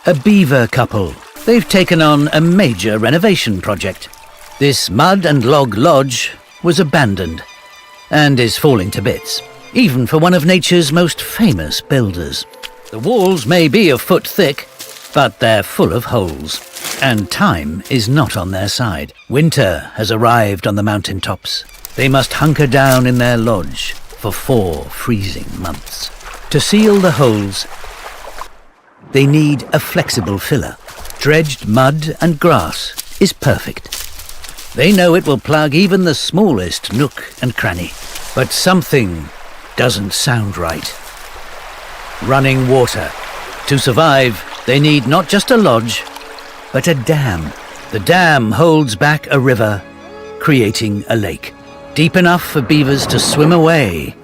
A beaver couple. They've taken on a major renovation project. This mud and log lodge was abandoned and is falling to bits, even for one of nature's most famous builders. The walls may be a foot thick, but they're full of holes, and time is not on their side. Winter has arrived on the mountaintops. They must hunker down in their lodge for 4 freezing months. To seal the holes, they need a flexible filler. Dredged mud and grass is perfect. They know it will plug even the smallest nook and cranny. But something doesn't sound right. Running water. To survive, they need not just a lodge, but a dam. The dam holds back a river, creating a lake, deep enough for beavers to swim away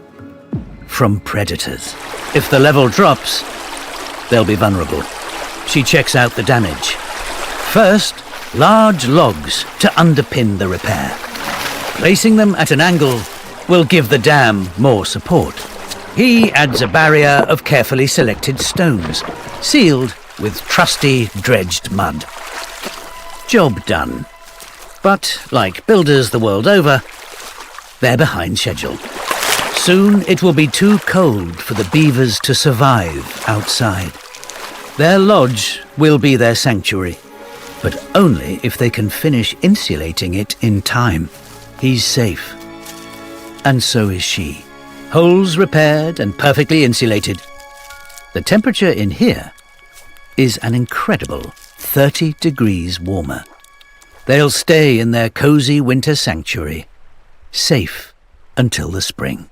from predators. If the level drops, they'll be vulnerable. She checks out the damage. First, large logs to underpin the repair. Placing them at an angle will give the dam more support. He adds a barrier of carefully selected stones, sealed with trusty dredged mud. Job done. But, like builders the world over, they're behind schedule. Soon it will be too cold for the beavers to survive outside. Their lodge will be their sanctuary, but only if they can finish insulating it in time. He's safe. And so is she. Holes repaired and perfectly insulated. The temperature in here is an incredible 30 degrees warmer. They'll stay in their cozy winter sanctuary, safe until the spring.